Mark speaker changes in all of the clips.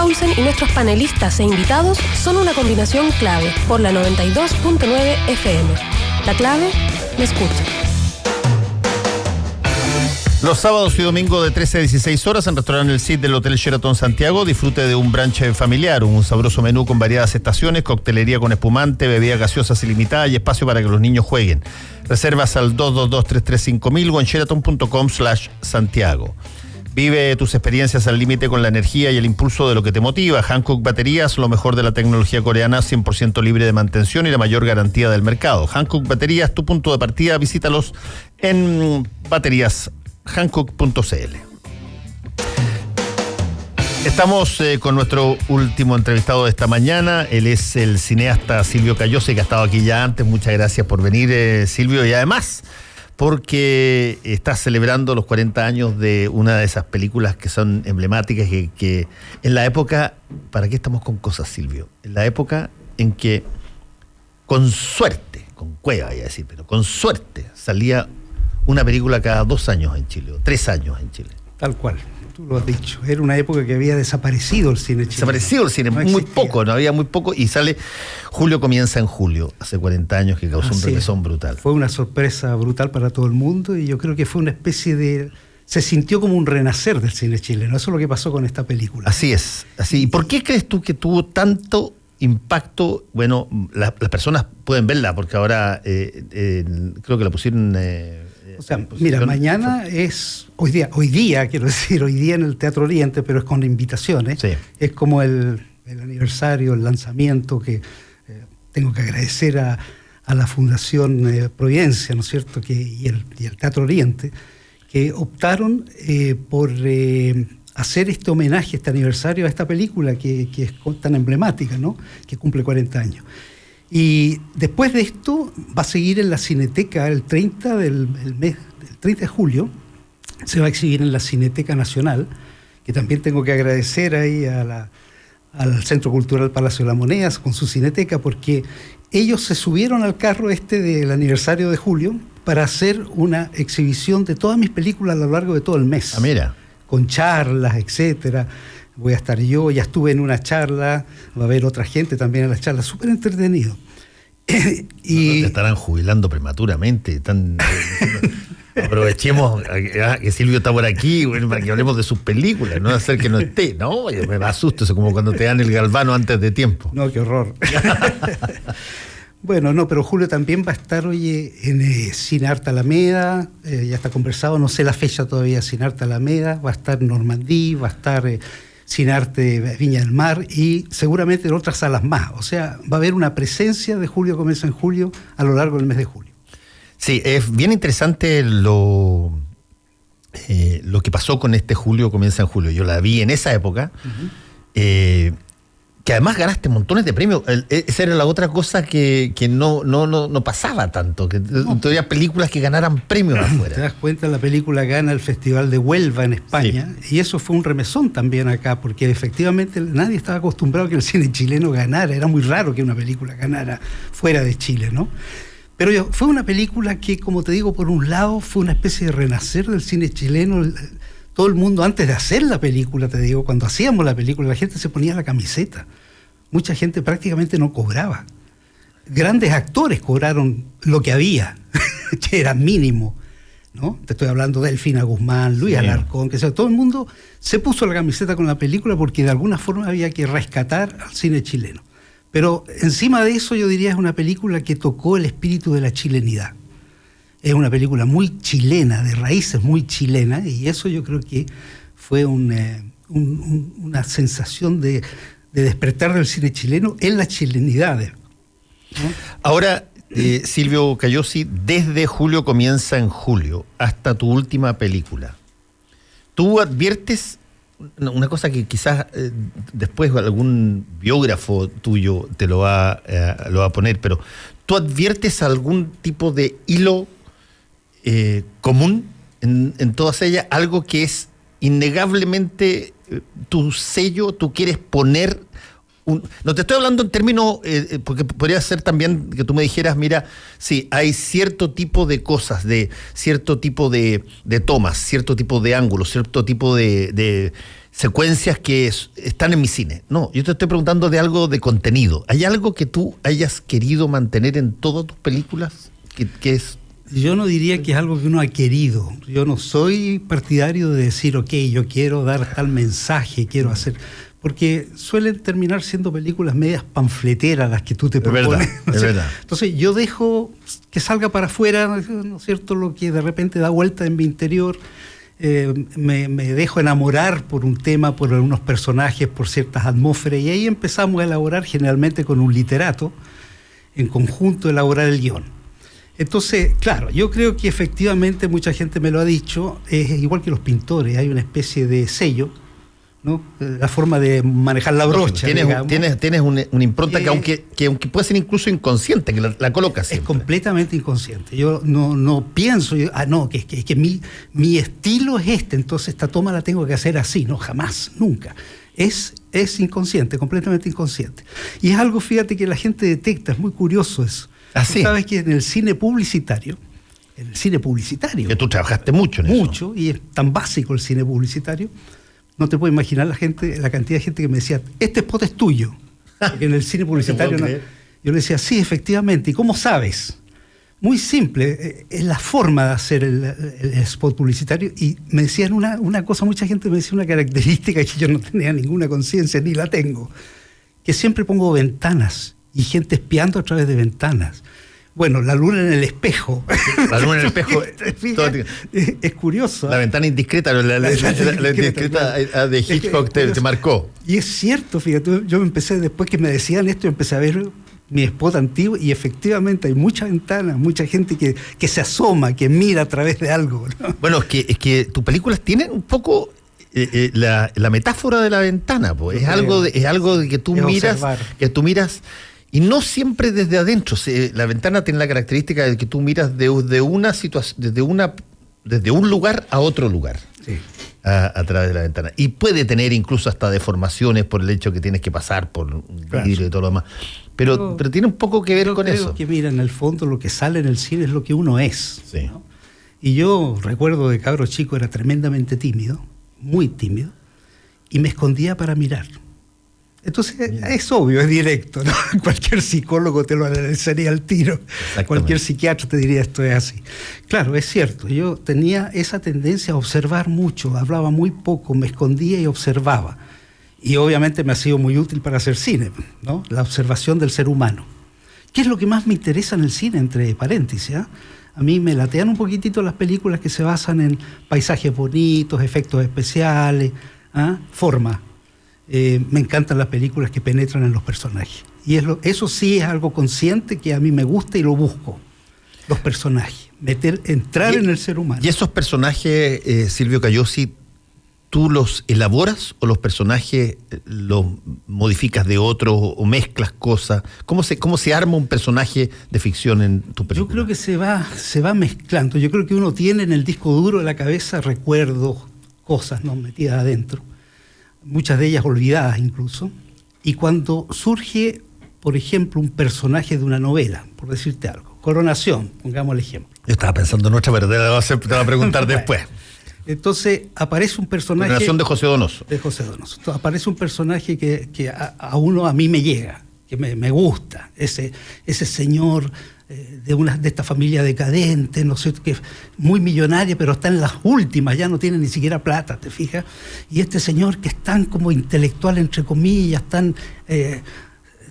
Speaker 1: Townsend y nuestros panelistas e invitados son una combinación clave por la 92.9 FM. La clave me escucha.
Speaker 2: Los sábados y domingos de 13 a 16 horas en restaurante El Cid del Hotel Sheraton Santiago disfrute de un brunch familiar, un sabroso menú con variadas estaciones, coctelería con espumante, bebidas gaseosas ilimitadas y espacio para que los niños jueguen. Reservas al 222-335.000 o en sheraton.com/Santiago. Vive tus experiencias al límite con la energía y el impulso de lo que te motiva. Hankook Baterías, lo mejor de la tecnología coreana, 100% libre de mantención y la mayor garantía del mercado. Hankook Baterías, tu punto de partida, visítalos en bateríashankook.cl. Estamos con nuestro último entrevistado de esta mañana. Él es el cineasta Silvio Cayosi, que ha estado aquí ya antes. Muchas gracias por venir, Silvio, y además porque está celebrando los 40 años de una de esas películas que son emblemáticas, que en la época, ¿para qué estamos con cosas, Silvio? En la época en que, con suerte, con cueva, voy a decir, pero con suerte, salía una película cada 2 años en Chile, o 3 años en Chile.
Speaker 3: Tal cual, tú lo has dicho. Era una época que había desaparecido el cine chileno.
Speaker 2: Desaparecido el cine, no muy existía. Poco, no había muy poco, y sale Julio comienza en julio, hace 40 años, que causó un remesón brutal.
Speaker 3: Fue una sorpresa brutal para todo el mundo, y yo creo que fue una especie de... Se sintió como un renacer del cine chileno. Eso es lo que pasó con esta película.
Speaker 2: Así es, así. ¿Y por qué crees tú que tuvo tanto impacto? Bueno, las personas pueden verla, porque ahora creo que la pusieron...
Speaker 3: O sea, mira, mañana es, hoy día en el Teatro Oriente, pero es con invitaciones. Sí. Es como el aniversario, el lanzamiento, que tengo que agradecer a la Fundación Providencia, ¿no es cierto?, y el Teatro Oriente, que optaron por hacer este homenaje, este aniversario a esta película que es tan emblemática, ¿no?, que cumple 40 años. Y después de esto va a seguir en la Cineteca el 30 el 30 de julio, se va a exhibir en la Cineteca Nacional, que también tengo que agradecer ahí al Centro Cultural Palacio de la Moneda con su cineteca, porque ellos se subieron al carro del aniversario de julio para hacer una exhibición de todas mis películas a lo largo de todo el mes.
Speaker 2: Ah, mira.
Speaker 3: Con charlas, etcétera. Voy a estar yo, ya estuve en una charla, va a haber otra gente también en la charla, súper entretenido.
Speaker 2: Y te estarán jubilando prematuramente. Aprovechemos que Silvio está por aquí, bueno, para que hablemos de sus películas, no hacer que no esté. No, me da susto, eso como cuando te dan el galvano antes de tiempo.
Speaker 3: No, qué horror. Bueno, no, pero Julio también va a estar, oye, en Cinearte Alameda, ya está conversado, no sé la fecha todavía, Cinearte Alameda, va a estar en Normandí, va a estar Cinearte Viña del Mar y seguramente en otras salas más. O sea, va a haber una presencia de Julio Comienza en Julio a lo largo del mes de julio.
Speaker 2: Sí, es bien interesante lo que pasó con este Julio Comienza en Julio. Yo la vi en esa época, que además ganaste montones de premios. Esa era la otra cosa que no pasaba tanto, que todavía películas que ganaran premios afuera.
Speaker 3: Te das cuenta, la película gana el Festival de Huelva en España, sí. Y eso fue un remesón también acá, porque efectivamente nadie estaba acostumbrado a que el cine chileno ganara. Era muy raro que una película ganara fuera de Chile, ¿no? Pero fue una película que, como te digo, por un lado fue una especie de renacer del cine chileno. Todo el mundo, antes de hacer la película, te digo, cuando hacíamos la película, la gente se ponía la camiseta. Mucha gente prácticamente no cobraba. Grandes actores cobraron lo que había, que era mínimo, ¿no? Te estoy hablando de Delfina Guzmán, Luis Alarcón, que sea, todo el mundo se puso la camiseta con la película porque de alguna forma había que rescatar al cine chileno. Pero encima de eso yo diría es una película que tocó el espíritu de la chilenidad. Es una película muy chilena, de raíces muy chilenas, y eso yo creo que fue una sensación de despertar del cine chileno en la chilenidad, ¿no?
Speaker 2: Ahora, Silvio Cayosi, desde Julio Comienza en Julio hasta tu última película, ¿tú adviertes una cosa que quizás después algún biógrafo tuyo te lo va a poner, pero ¿tú adviertes algún tipo de hilo común en todas ellas? Algo que es innegablemente tu sello, tú quieres poner, no te estoy hablando en términos, porque podría ser también que tú me dijeras, mira, sí, hay cierto tipo de cosas, de cierto tipo de tomas, cierto tipo de ángulos, cierto tipo de secuencias que están en mi cine. No, yo te estoy preguntando de algo de contenido. ¿Hay algo que tú hayas querido mantener en todas tus películas? Que es...
Speaker 3: Yo no diría que es algo que uno ha querido. Yo no soy partidario de decir, ok, yo quiero dar tal mensaje, quiero hacer... Porque suelen terminar siendo películas medias panfleteras las que tú te propones.
Speaker 2: Es verdad.
Speaker 3: Entonces yo dejo que salga para afuera, ¿no es cierto?, lo que de repente da vuelta en mi interior. Me dejo enamorar por un tema, por algunos personajes, por ciertas atmósferas, y ahí empezamos a elaborar, generalmente con un literato, en conjunto elaborar el guión. Entonces, claro, yo creo que efectivamente mucha gente me lo ha dicho, es igual que los pintores, hay una especie de sello, ¿no? La forma de manejar la brocha.
Speaker 2: Tienes una impronta que aunque puede ser incluso inconsciente, que la colocas siempre.
Speaker 3: Es completamente inconsciente. Yo no pienso, que mi estilo es este, entonces esta toma la tengo que hacer así. No, jamás, nunca. Es inconsciente, completamente inconsciente. Y es algo, fíjate, que la gente detecta, es muy curioso eso.
Speaker 2: ¿Así?
Speaker 3: Sabes que en el cine publicitario,
Speaker 2: que tú trabajaste mucho en eso.
Speaker 3: Mucho, y es tan básico el cine publicitario, no te puedo imaginar la cantidad de gente que me decía, este spot es tuyo. Porque en el cine publicitario yo le decía, sí, efectivamente. ¿Y cómo sabes? Muy simple, es la forma de hacer el spot publicitario. Y me decían una cosa, mucha gente me decía una característica que yo no tenía ninguna conciencia, ni la tengo, que siempre pongo ventanas y gente espiando a través de ventanas. Bueno, la luna en el espejo.
Speaker 2: La luna en el espejo.
Speaker 3: Es curioso.
Speaker 2: La ventana indiscreta, la indiscreta de Hitchcock te marcó.
Speaker 3: Y es cierto, fíjate, yo empecé, después que me decían esto, empecé a ver mi spot antiguo y efectivamente hay muchas ventanas, mucha gente que se asoma, que mira a través de algo, ¿no?
Speaker 2: Bueno, es que tus películas tienen un poco la metáfora de la ventana, pues. Es algo de que tú miras. Y no siempre desde adentro. La ventana tiene la característica de que tú miras de una situación, desde un lugar a otro lugar.
Speaker 3: Sí.
Speaker 2: A través de la ventana. Y puede tener incluso hasta deformaciones por el hecho que tienes que pasar por un vidrio y todo lo demás. Pero tiene un poco que ver con eso.
Speaker 3: Que mira, en el fondo lo que sale en el cine es lo que uno es.
Speaker 2: Sí.
Speaker 3: ¿No? Y yo recuerdo de cabro chico, era tremendamente tímido, muy tímido, y me escondía para mirar. Entonces es obvio, es directo, ¿no? Cualquier psicólogo te lo analizaría al tiro, cualquier psiquiatra te diría esto es así. Claro, es cierto, yo tenía esa tendencia a observar mucho, hablaba muy poco, me escondía y observaba. Y obviamente me ha sido muy útil para hacer cine, ¿no? La observación del ser humano. ¿Qué es lo que más me interesa en el cine, entre paréntesis? A mí me latean un poquitito las películas que se basan en paisajes bonitos, efectos especiales, forma. Me encantan las películas que penetran en los personajes. Y eso sí es algo consciente que a mí me gusta y lo busco. Los personajes, entrar en el ser humano.
Speaker 2: ¿Y esos personajes, Silvio Cayosi, tú los elaboras o los personajes los modificas de otros o mezclas cosas? ¿Cómo se arma un personaje de ficción en tu película?
Speaker 3: Yo creo que se va mezclando. Yo creo que uno tiene en el disco duro de la cabeza recuerdos, cosas, ¿no?, metidas adentro. Muchas de ellas olvidadas incluso, y cuando surge, por ejemplo, un personaje de una novela, por decirte algo, Coronación, pongamos el ejemplo.
Speaker 2: Yo estaba pensando en otra, pero te la voy a preguntar después.
Speaker 3: Entonces aparece un personaje...
Speaker 2: Coronación de José Donoso.
Speaker 3: De José Donoso. Entonces, aparece un personaje que a mí me llega, que me gusta, ese señor... de esta familia decadente, no sé, que es muy millonaria, pero está en las últimas, ya no tiene ni siquiera plata, ¿te fijas? Y este señor que es tan como intelectual, entre comillas, tan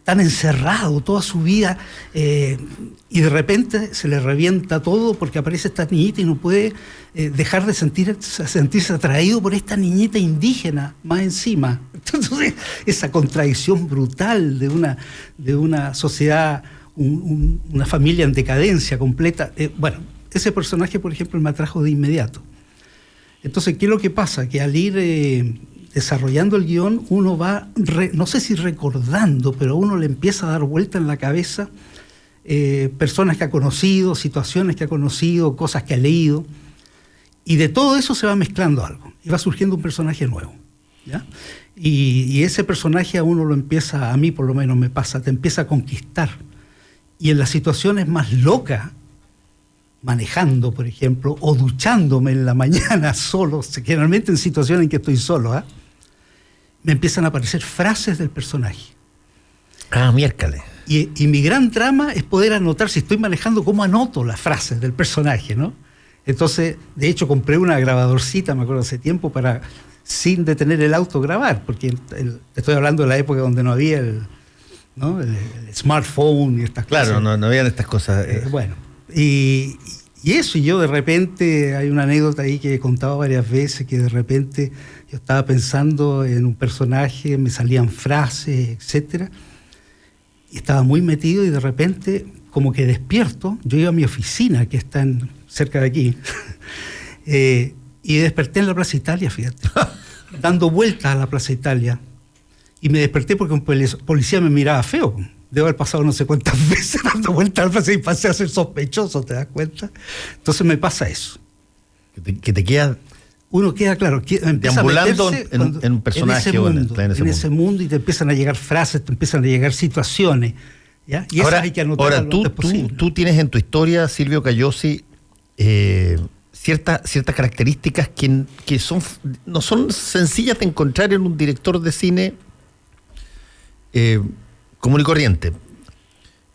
Speaker 3: encerrado toda su vida, y de repente se le revienta todo porque aparece esta niñita y no puede dejar de sentirse atraído por esta niñita indígena más encima. Entonces, esa contradicción brutal de una sociedad, una familia en decadencia completa. Bueno, ese personaje, por ejemplo, me atrajo de inmediato. Entonces, ¿qué es lo que pasa? Que al ir desarrollando el guión, uno va, no sé si recordando, pero uno le empieza a dar vuelta en la cabeza personas que ha conocido, situaciones que ha conocido, cosas que ha leído, y de todo eso se va mezclando algo, y va surgiendo un personaje nuevo. ¿ya? Y ese personaje a uno lo empieza, a mí por lo menos me pasa, te empieza a conquistar. Y en las situaciones más locas, manejando, por ejemplo, o duchándome en la mañana solo, generalmente en situaciones en que estoy solo, me empiezan a aparecer frases del personaje.
Speaker 2: Miércoles.
Speaker 3: Y mi gran trama es poder anotar, si estoy manejando, cómo anoto las frases del personaje, ¿no? Entonces, de hecho, compré una grabadorcita, me acuerdo hace tiempo, para, sin detener el auto, grabar, porque estoy hablando de la época donde no había el smartphone y estas cosas.
Speaker 2: Claro, no habían estas cosas.
Speaker 3: Bueno, y eso, y yo de repente, hay una anécdota ahí que he contado varias veces, que de repente yo estaba pensando en un personaje, me salían frases, etcétera, y estaba muy metido, y de repente, como que despierto, yo iba a mi oficina, que está cerca de aquí, y desperté en la Plaza Italia, fíjate, dando vueltas a la Plaza Italia, y me desperté porque un policía me miraba feo. Debo haber pasado no sé cuántas veces dando vueltas a la plaza y pasé a ser sospechoso, ¿te das cuenta? Entonces me pasa eso.
Speaker 2: Que te queda...
Speaker 3: Uno queda, claro, empieza
Speaker 2: deambulando en un personaje
Speaker 3: en ese mundo, y te empiezan a llegar frases, te empiezan a llegar situaciones, ¿ya? Y
Speaker 2: ahora,
Speaker 3: hay que anotarlas lo antes posible.
Speaker 2: Tú tienes en tu historia, Silvio Cayosi, ciertas características que no son sencillas de encontrar en un director de cine común y corriente,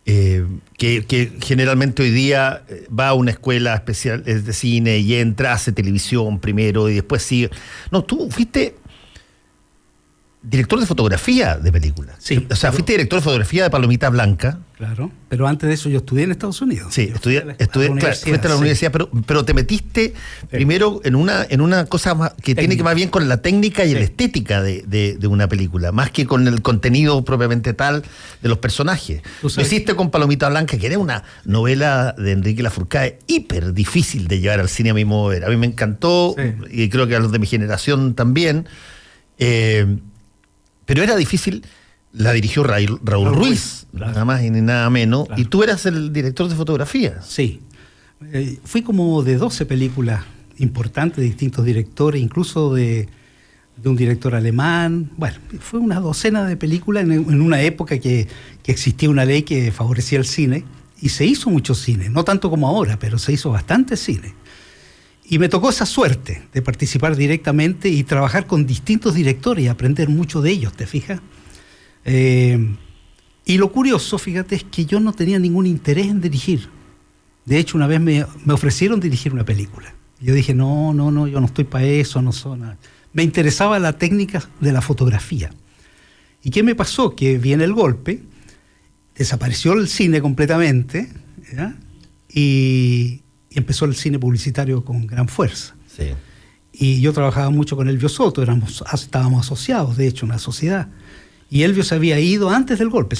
Speaker 2: que generalmente hoy día va a una escuela especial de cine y entra, hace televisión primero y después sigue. No, tú fuiste director de fotografía de películas.
Speaker 3: Sí,
Speaker 2: fuiste director de fotografía de Palomita Blanca.
Speaker 3: Claro, pero antes de eso yo estudié en Estados Unidos.
Speaker 2: Sí, fuiste a la universidad, pero te metiste primero en una cosa más, que tiene que más bien con la técnica y la estética de una película, más que con el contenido propiamente tal de los personajes. Lo hiciste con Palomita Blanca, que era una novela de Enrique Lafourcade hiper difícil de llevar al cine a mi modo de ver. A mí me encantó, y creo que a los de mi generación también. Pero era difícil, la dirigió Raúl Ruiz, claro, nada más y ni nada menos, claro. Y tú eras el director de fotografía.
Speaker 3: Sí, fui como de 12 películas importantes de distintos directores, incluso de un director alemán. Bueno, fue una docena de películas en una época que existía una ley que favorecía el cine, y se hizo mucho cine, no tanto como ahora, pero se hizo bastante cine. Y me tocó esa suerte de participar directamente y trabajar con distintos directores y aprender mucho de ellos, ¿te fijas? Y lo curioso, fíjate, es que yo no tenía ningún interés en dirigir. De hecho, una vez me ofrecieron dirigir una película. Yo dije, no, yo no estoy para eso, no soy nada. Me interesaba la técnica de la fotografía. ¿Y qué me pasó? Que viene el golpe, desapareció el cine completamente, ¿ya? Y empezó el cine publicitario con gran fuerza.
Speaker 2: Sí.
Speaker 3: Y yo trabajaba mucho con Elvio Soto, estábamos asociados, de hecho, en una sociedad. Y Elvio se había ido antes del golpe,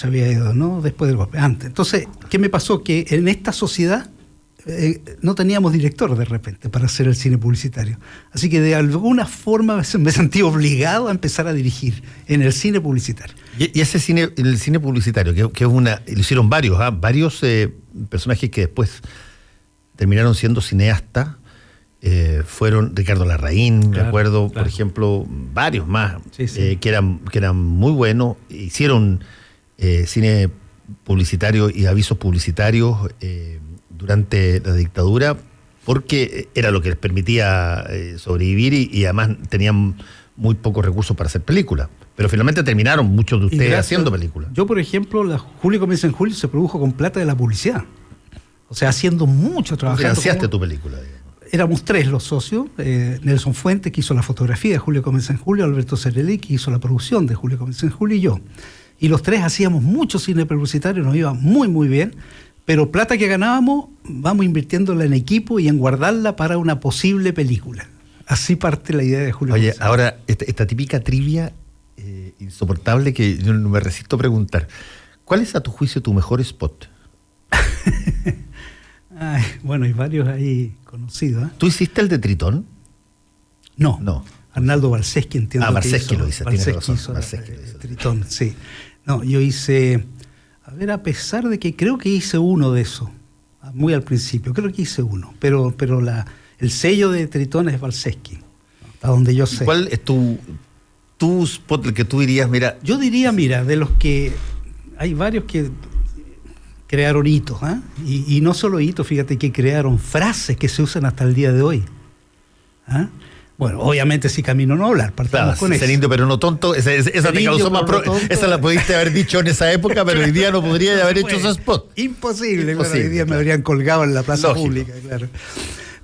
Speaker 3: no después del golpe, antes. Entonces, ¿qué me pasó? Que en esta sociedad no teníamos director de repente para hacer el cine publicitario. Así que de alguna forma me sentí obligado a empezar a dirigir en el cine publicitario.
Speaker 2: Y ese cine, en el cine publicitario, que es lo hicieron varios personajes que después terminaron siendo cineastas, fueron Ricardo Larraín, claro, recuerdo, claro, por ejemplo, varios más, sí. Que eran muy buenos, hicieron cine publicitario y avisos publicitarios durante la dictadura, porque era lo que les permitía sobrevivir y además tenían muy pocos recursos para hacer películas. Pero finalmente terminaron muchos de ustedes haciendo películas.
Speaker 3: Yo, por ejemplo, Julio Comienza en Julio se produjo con plata de la publicidad. O sea, haciendo mucho trabajo.
Speaker 2: ¿Financiaste tu película? Digamos.
Speaker 3: Éramos 3 los socios. Nelson Fuentes, que hizo la fotografía de Julio Comienza en Julio, Alberto Cerelli, que hizo la producción de Julio Comienza en Julio, y yo. Y los 3 hacíamos mucho cine publicitario, nos iba muy, muy bien. Pero plata que ganábamos, vamos invirtiéndola en equipo y en guardarla para una posible película. Así parte la idea de Julio.
Speaker 2: Oye, ahora, esta típica trivia insoportable que yo no me resisto a preguntar. ¿Cuál es, a tu juicio, tu mejor spot?
Speaker 3: Ay, bueno, hay varios ahí conocidos. ¿Eh?
Speaker 2: ¿Tú hiciste el de Tritón?
Speaker 3: No. Arnaldo Balseschi, entiendo.
Speaker 2: Balseschi lo hizo.
Speaker 3: Balseschi hizo Tritón, sí. No, yo hice, a pesar de que creo que hice uno de esos, muy al principio, creo que hice uno, pero el sello de Tritón es Balseschi, hasta donde yo sé.
Speaker 2: ¿Cuál es tu tu spot, el que tú dirías, mira?
Speaker 3: Yo diría, mira, de los que hay varios que crearon hitos, ¿eh? Y no solo hitos, fíjate que crearon frases que se usan hasta el día de hoy. ¿Eh? Bueno, obviamente si camino no hablar, partamos con eso.
Speaker 2: Ser indio pero no tonto, esa te causó más esa la pudiste haber dicho en esa época, pero hoy día no podría haber hecho ese spot.
Speaker 3: Imposible, bueno, hoy día me habrían colgado en la plaza pública, claro.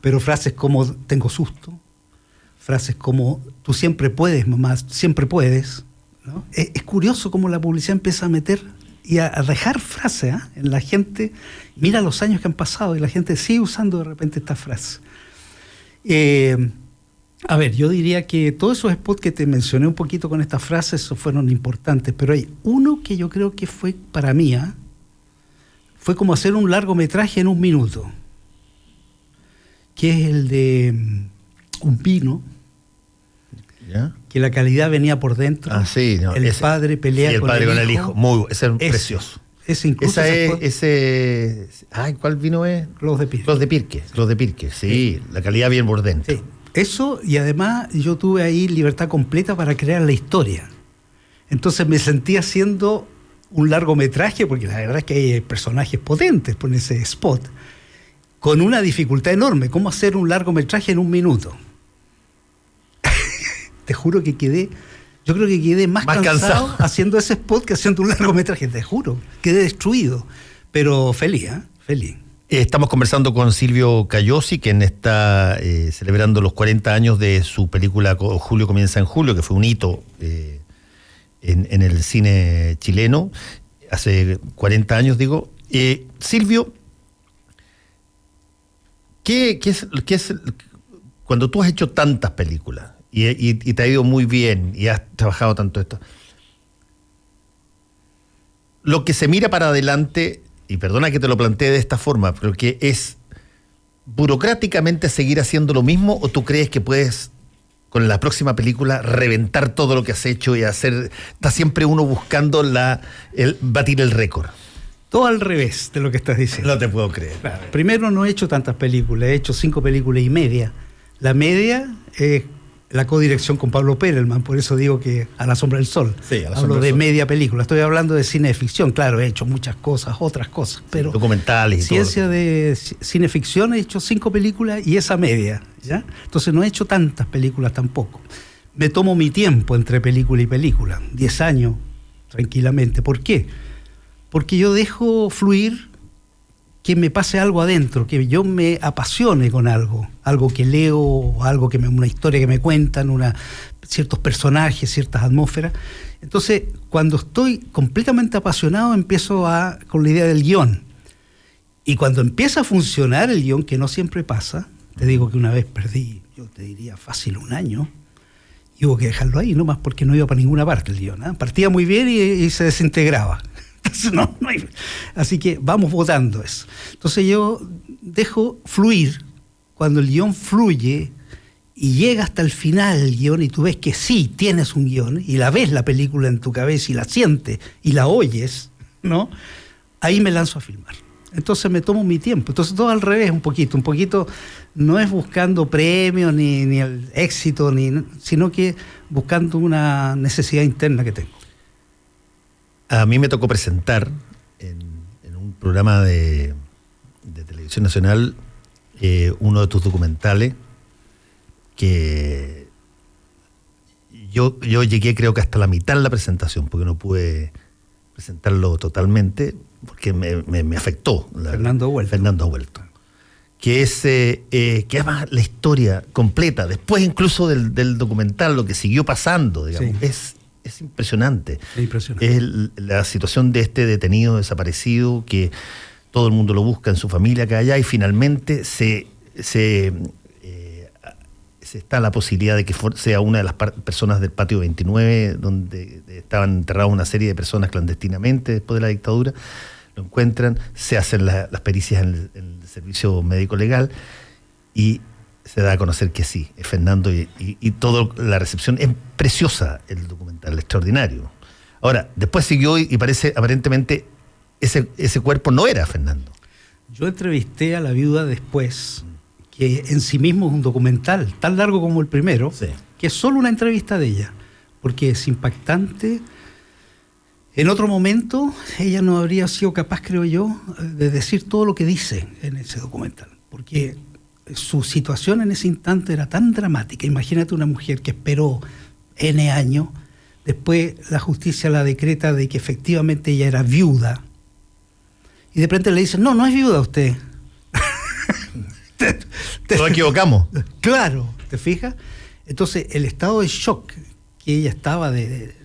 Speaker 3: Pero frases como tengo susto, frases como tú siempre puedes, mamá, siempre puedes, ¿no? Es curioso cómo la publicidad empieza a meter y a dejar frases, ¿eh? En la gente. Mira los años que han pasado y la gente sigue usando de repente esta frase. A ver, yo diría que todos esos spots que te mencioné un poquito con estas frases fueron importantes, pero hay uno que yo creo que fue para mí, ¿eh? Fue como hacer un largometraje en 1 minuto, que es el de un vino,
Speaker 2: ¿ya?
Speaker 3: Que la calidad venía por dentro.
Speaker 2: Ah, sí, no,
Speaker 3: el padre pelea
Speaker 2: con el hijo. Ese es precioso.
Speaker 3: Incluso
Speaker 2: ¿cuál vino es?
Speaker 3: Clos de Pirque.
Speaker 2: Clos de Pirque, sí, la calidad bien por dentro.
Speaker 3: Sí. Eso, y además yo tuve ahí libertad completa para crear la historia. Entonces me sentí haciendo un largometraje, porque la verdad es que hay personajes potentes por ese spot, con una dificultad enorme. ¿Cómo hacer un largometraje en 1 minuto? Te juro que yo creo que quedé más cansado haciendo ese spot que haciendo un largometraje, te juro. Quedé destruido, pero feliz, ¿eh? Feliz.
Speaker 2: Estamos conversando con Silvio Cayosi, quien está celebrando los 40 años de su película Julio comienza en julio, que fue un hito en el cine chileno, hace 40 años, digo. Silvio, ¿qué es cuando tú has hecho tantas películas y te ha ido muy bien y has trabajado tanto esto, lo que se mira para adelante, y perdona que te lo plantee de esta forma, pero que es burocráticamente seguir haciendo lo mismo, o tú crees que puedes con la próxima película reventar todo lo que has hecho y hacer, está siempre uno buscando batir el récord?
Speaker 3: Todo al revés de lo que estás diciendo.
Speaker 2: No te puedo creer.
Speaker 3: Claro. Primero, no he hecho tantas películas, he hecho 5 películas y media. La media es la codirección con Pablo Perelman, por eso digo que A la sombra del sol.
Speaker 2: Sí,
Speaker 3: hablo de media película. Estoy hablando de cine de ficción, claro, he hecho muchas cosas, otras cosas, pero
Speaker 2: documentales y
Speaker 3: ciencia
Speaker 2: todo.
Speaker 3: De cine ficción he hecho 5 películas y esa media, ¿ya? Entonces no he hecho tantas películas tampoco. Me tomo mi tiempo entre película y película, 10 años tranquilamente. ¿Por qué? Porque yo dejo fluir que me pase algo adentro, que yo me apasione con algo que leo, algo una historia que me cuentan, ciertos personajes, ciertas atmósferas. Entonces, cuando estoy completamente apasionado, empiezo con la idea del guión. Y cuando empieza a funcionar el guión, que no siempre pasa, te digo que una vez perdí, yo te diría fácil 1 año, y hubo que dejarlo ahí nomás porque no iba para ninguna parte el guión, ¿eh? Partía muy bien y se desintegraba. No hay. Así que vamos votando eso. Entonces yo dejo fluir. Cuando el guión fluye y llega hasta el final el guión y tú ves que sí tienes un guión y la ves la película en tu cabeza y la sientes y la oyes, ¿no? Ahí me lanzo a filmar. Entonces me tomo mi tiempo. Entonces todo al revés un poquito no es buscando premios ni el éxito, sino que buscando una necesidad interna que tengo.
Speaker 2: A mí me tocó presentar en un programa de Televisión Nacional uno de tus documentales que yo llegué creo que hasta la mitad de la presentación, porque no pude presentarlo totalmente, porque me afectó.
Speaker 3: Fernando
Speaker 2: Huelto. Que es que además la historia completa, después incluso del documental, lo que siguió pasando, digamos, sí. Es impresionante. Es la situación de este detenido desaparecido, que todo el mundo lo busca en su familia acá allá, y finalmente se está la posibilidad de que sea una de las personas del patio 29, donde estaban enterradas una serie de personas clandestinamente después de la dictadura. Lo encuentran, se hacen las pericias en el servicio médico legal y se da a conocer que sí, es Fernando, y toda la recepción es preciosa, el documental, extraordinario. Ahora, después siguió y parece, aparentemente, ese cuerpo no era Fernando.
Speaker 3: Yo entrevisté a la viuda después, que en sí mismo es un documental tan largo como el primero, sí, que es solo una entrevista de ella, porque es impactante. En otro momento, ella no habría sido capaz, creo yo, de decir todo lo que dice en ese documental, porque su situación en ese instante era tan dramática. Imagínate una mujer que esperó N años, después la justicia la decreta de que efectivamente ella era viuda, y de repente le dicen, no es viuda usted.
Speaker 2: Nos equivocamos.
Speaker 3: Claro, ¿te fijas? Entonces, el estado de shock que ella estaba de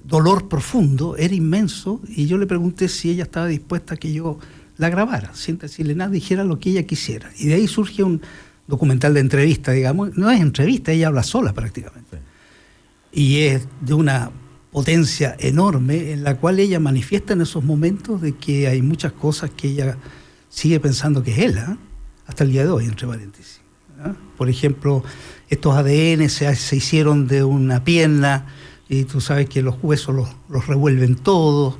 Speaker 3: dolor profundo era inmenso, y yo le pregunté si ella estaba dispuesta a que yo la grabara, sin decirle nada, dijera lo que ella quisiera. Y de ahí surge un documental de entrevista, digamos. No es entrevista, ella habla sola prácticamente. Sí. Y es de una potencia enorme, en la cual ella manifiesta en esos momentos de que hay muchas cosas que ella sigue pensando que es él, hasta el día de hoy, entre paréntesis. Por ejemplo, estos ADN se hicieron de una pierna, y tú sabes que los huesos los revuelven todos,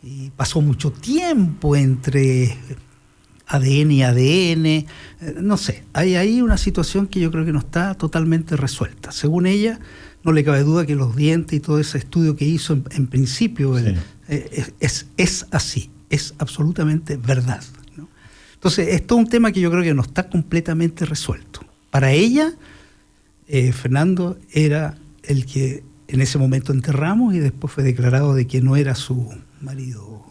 Speaker 3: y pasó mucho tiempo entre ADN y ADN, no sé, hay ahí una situación que yo creo que no está totalmente resuelta. Según ella, no le cabe duda que los dientes y todo ese estudio que hizo en principio sí. Es así, es absolutamente verdad, ¿no? Entonces, es todo un tema que yo creo que no está completamente resuelto. Para ella, Fernando era el que en ese momento enterramos, y después fue declarado de que no era su marido.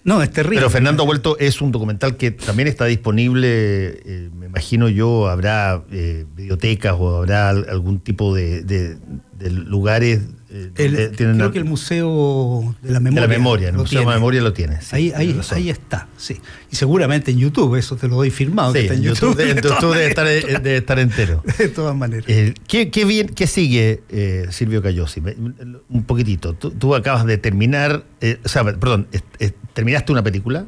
Speaker 3: No, es terrible.
Speaker 2: Pero Fernando ha vuelto es un documental que también está disponible, me imagino yo, habrá bibliotecas o habrá algún tipo de lugares.
Speaker 3: Creo que el Museo de la Memoria.
Speaker 2: De la Memoria, el Museo de la Memoria lo tiene. Sí,
Speaker 3: ahí está, sí. Y seguramente en YouTube, eso te lo doy firmado.
Speaker 2: Sí,
Speaker 3: que está en
Speaker 2: YouTube debe estar entero.
Speaker 3: De todas maneras.
Speaker 2: ¿Qué sigue, Silvio Cayosi? Un poquitito. Tú acabas de terminar, terminaste una película,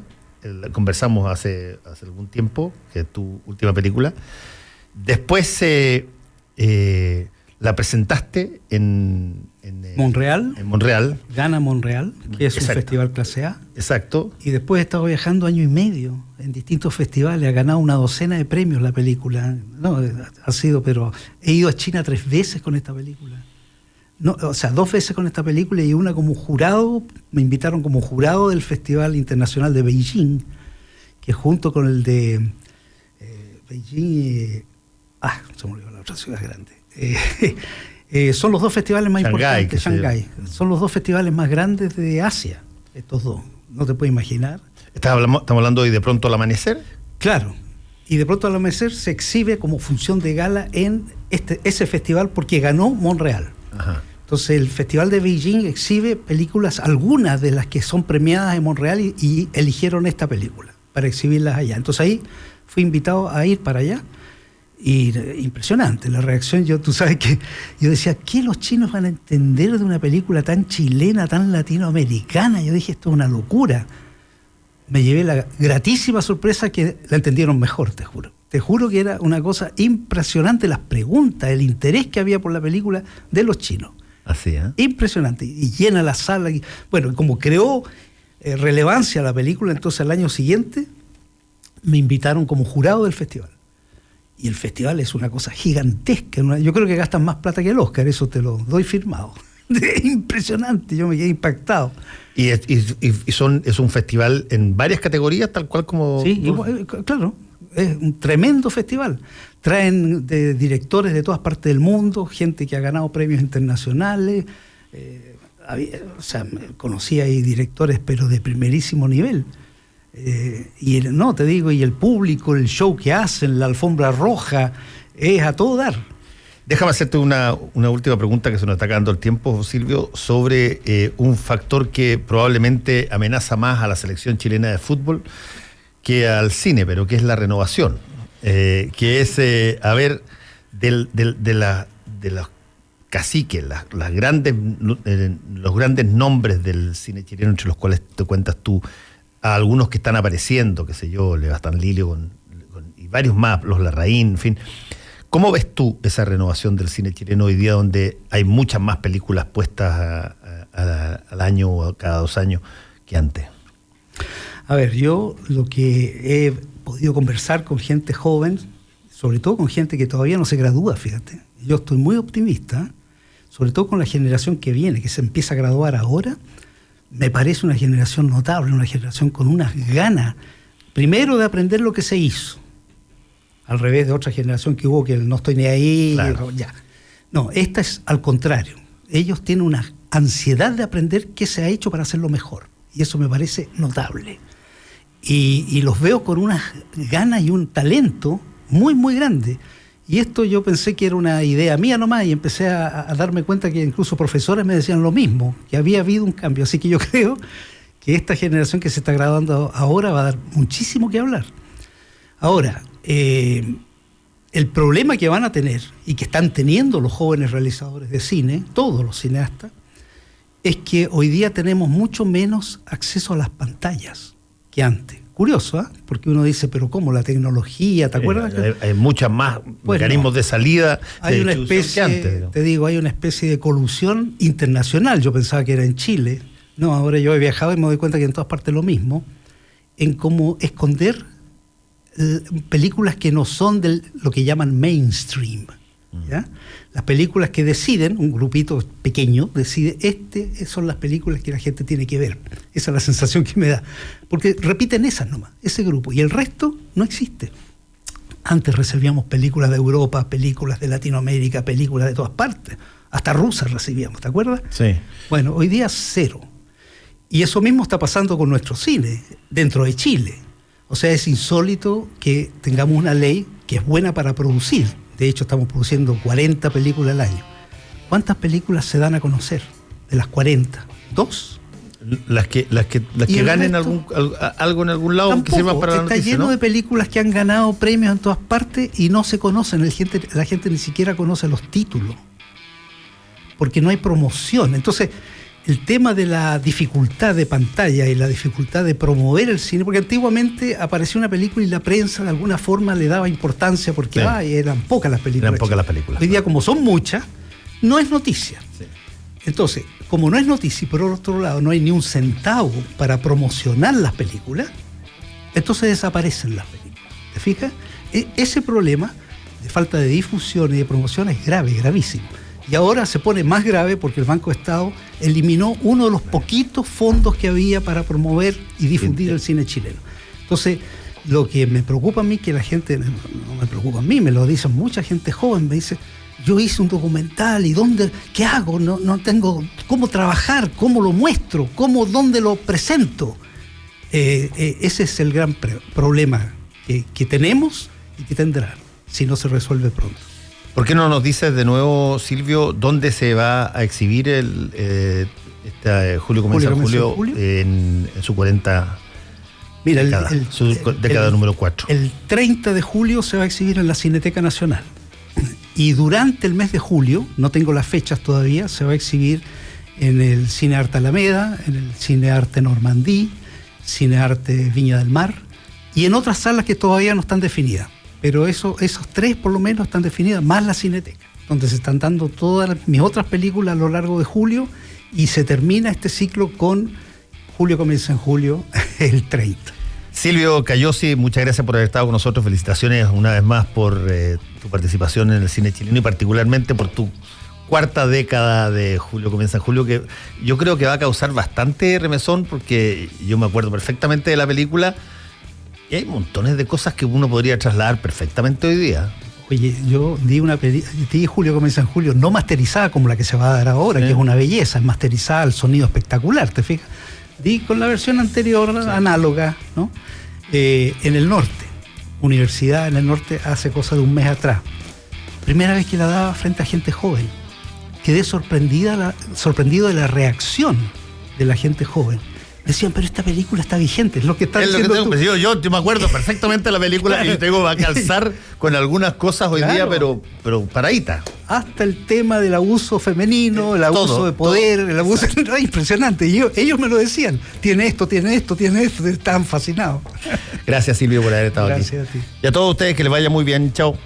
Speaker 2: conversamos hace algún tiempo, que es tu última película. Después la presentaste en
Speaker 3: Montreal.
Speaker 2: En Montreal.
Speaker 3: Gana Montreal, que es un festival clase A.
Speaker 2: Exacto.
Speaker 3: Y después he estado viajando 1 año y medio en distintos festivales. Ha ganado una docena de premios la película. No, ha sido, pero he ido a China 3 veces con esta película. No, o sea, 2 veces con esta película y una como jurado. Me invitaron como jurado del Festival Internacional de Beijing, que junto con el de Beijing... se me olvidó la otra ciudad grande. Son los 2 festivales más importantes. Shanghái. Son los 2 festivales más grandes de Asia, estos 2. No te puedes imaginar.
Speaker 2: ¿Estamos hablando hoy de Pronto al Amanecer?
Speaker 3: Claro. Y de Pronto al Amanecer se exhibe como función de gala en ese festival porque ganó Montreal. Ajá. Entonces el Festival de Beijing exhibe películas, algunas de las que son premiadas en Montreal, y eligieron esta película para exhibirlas allá. Entonces ahí fui invitado a ir para allá. Y impresionante la reacción. Tú sabes que yo decía, ¿qué los chinos van a entender de una película tan chilena, tan latinoamericana? Yo dije, esto es una locura. Me llevé la gratísima sorpresa que la entendieron mejor, te juro. Te juro que era una cosa impresionante, las preguntas, el interés que había por la película de los chinos.
Speaker 2: Así, ¿eh?
Speaker 3: Impresionante. Y llena la sala. Bueno, como creó relevancia la película, entonces al año siguiente me invitaron como jurado del festival. Y el festival es una cosa gigantesca. Yo creo que gastan más plata que el Oscar, eso te lo doy firmado. Impresionante, yo me quedé impactado.
Speaker 2: ¿Y es un festival en varias categorías, tal cual como...?
Speaker 3: Sí, claro, es un tremendo festival. Traen de directores de todas partes del mundo, gente que ha ganado premios internacionales. Conocí ahí directores, pero de primerísimo nivel. Y el público, el show que hacen, la alfombra roja, es a todo dar.
Speaker 2: Déjame hacerte una última pregunta, que se nos está acabando el tiempo, Silvio, sobre un factor que probablemente amenaza más a la selección chilena de fútbol que al cine, pero que es la renovación, que es, de los caciques, los grandes nombres del cine chileno, entre los cuales te cuentas tú, a algunos que están apareciendo, qué sé yo, Lebastán Lilio y varios más, los Larraín, en fin. ¿Cómo ves tú esa renovación del cine chileno hoy día, donde hay muchas más películas puestas al año o cada 2 años que antes?
Speaker 3: A ver, yo lo que he podido conversar con gente joven, sobre todo con gente que todavía no se gradúa, fíjate. Yo estoy muy optimista, sobre todo con la generación que viene, que se empieza a graduar ahora, me parece una generación notable, una generación con unas ganas, primero de aprender lo que se hizo, al revés de otra generación que hubo que no estoy ni ahí, claro. Ya. No, esta es al contrario. Ellos tienen una ansiedad de aprender qué se ha hecho para hacerlo mejor. Y eso me parece notable. Y los veo con unas ganas y un talento muy, muy grande. Y esto yo pensé que era una idea mía nomás y empecé a darme cuenta que incluso profesores me decían lo mismo, que había habido un cambio. Así que yo creo que esta generación que se está graduando ahora va a dar muchísimo que hablar. Ahora, el problema que van a tener y que están teniendo los jóvenes realizadores de cine, todos los cineastas, es que hoy día tenemos mucho menos acceso a las pantallas que antes. Curioso, ¿eh? Porque uno dice, pero ¿cómo? La tecnología, ¿te acuerdas?
Speaker 2: Hay muchas más mecanismos de salida.
Speaker 3: Hay una especie, antes, te digo, hay una especie de colusión internacional. Yo pensaba que era en Chile. No, ahora yo he viajado y me doy cuenta que en todas partes lo mismo. En cómo esconder películas que no son de lo que llaman mainstream. ¿Ya? Las películas que deciden, un grupito pequeño decide, son las películas que la gente tiene que ver. Esa es la sensación que me da. Porque repiten esas nomás, ese grupo. Y el resto no existe. Antes recibíamos películas de Europa, películas de Latinoamérica, películas de todas partes. Hasta rusas recibíamos, ¿te acuerdas?
Speaker 2: Sí.
Speaker 3: Bueno, hoy día cero. Y eso mismo está pasando con nuestro cine, dentro de Chile. O sea, es insólito que tengamos una ley que es buena para producir. De hecho, estamos produciendo 40 películas al año. ¿Cuántas películas se dan a conocer de las 40? ¿2?
Speaker 2: Las que ganen algo en algún lado, que sirvan para la noticia,
Speaker 3: está lleno, ¿no?, de películas que han ganado premios en todas partes y no se conocen. La gente ni siquiera conoce los títulos, porque no hay promoción. Entonces, el tema de la dificultad de pantalla y la dificultad de promover el cine, porque antiguamente aparecía una película y la prensa de alguna forma le daba importancia porque eran pocas las películas. Hoy día, como son muchas, no es noticia. Sí. Entonces, como no es noticia y por otro lado no hay ni un centavo para promocionar las películas, entonces desaparecen las películas. ¿Te fijas? Ese problema de falta de difusión y de promoción es grave, gravísimo. Y ahora se pone más grave porque el Banco de Estado eliminó uno de los poquitos fondos que había para promover y difundir el cine chileno. Entonces, lo que me preocupa a mí, que la gente, no me preocupa a mí, me lo dicen mucha gente joven, me dice, yo hice un documental y ¿qué hago? No tengo cómo trabajar, cómo lo muestro, dónde lo presento. Ese es el gran problema que tenemos y que tendrá, si no se resuelve pronto.
Speaker 2: ¿Por qué no nos dices de nuevo, Silvio, dónde se va a exhibir Julio Comienza en Julio en su 40 década número 4?
Speaker 3: El 30 de julio se va a exhibir en la Cineteca Nacional. Y durante el mes de julio, no tengo las fechas todavía, se va a exhibir en el Cine Arte Alameda, en el Cine Arte Normandí, Cine Arte Viña del Mar y en otras salas que todavía no están definidas. Pero esos tres por lo menos están definidas, más la Cineteca, donde se están dando todas mis otras películas a lo largo de julio y se termina este ciclo con Julio Comienza en Julio, el 30.
Speaker 2: Silvio Cayosi, muchas gracias por haber estado con nosotros. Felicitaciones una vez más por tu participación en el cine chileno y particularmente por tu cuarta década de Julio Comienza en Julio, que yo creo que va a causar bastante remesón porque yo me acuerdo perfectamente de la película. Y hay montones de cosas que uno podría trasladar perfectamente hoy día.
Speaker 3: Oye, yo di Julio Comienza en Julio, no masterizada como la que se va a dar ahora, que es una belleza, es masterizada, el sonido espectacular, ¿te fijas? Di con la versión anterior, análoga, ¿no? En el norte, Universidad en el Norte, hace cosa de un mes atrás. Primera vez que la daba frente a gente joven. Quedé sorprendido de la reacción de la gente joven. Decían, pero esta película está vigente, es lo que está diciendo tú.
Speaker 2: Yo me acuerdo perfectamente de la película, claro. Y yo tengo que calzar con algunas cosas hoy día, pero paradita.
Speaker 3: Hasta el tema del abuso femenino, el abuso de poder, el abuso... No, impresionante. Y ellos me lo decían, tiene esto, estaban fascinados.
Speaker 2: Gracias, Silvio, por haber estado aquí.
Speaker 3: Gracias a ti.
Speaker 2: Y a todos ustedes, que les vaya muy bien. Chao.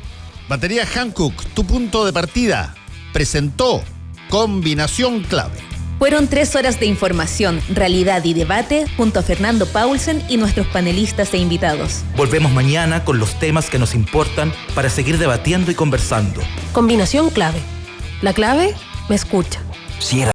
Speaker 2: Batería Hankook, tu punto de partida, presentó Combinación Clave.
Speaker 4: Fueron 3 horas de información, realidad y debate junto a Fernando Paulsen y nuestros panelistas e invitados.
Speaker 5: Volvemos mañana con los temas que nos importan para seguir debatiendo y conversando.
Speaker 1: Combinación Clave. La clave me escucha.
Speaker 5: Cierra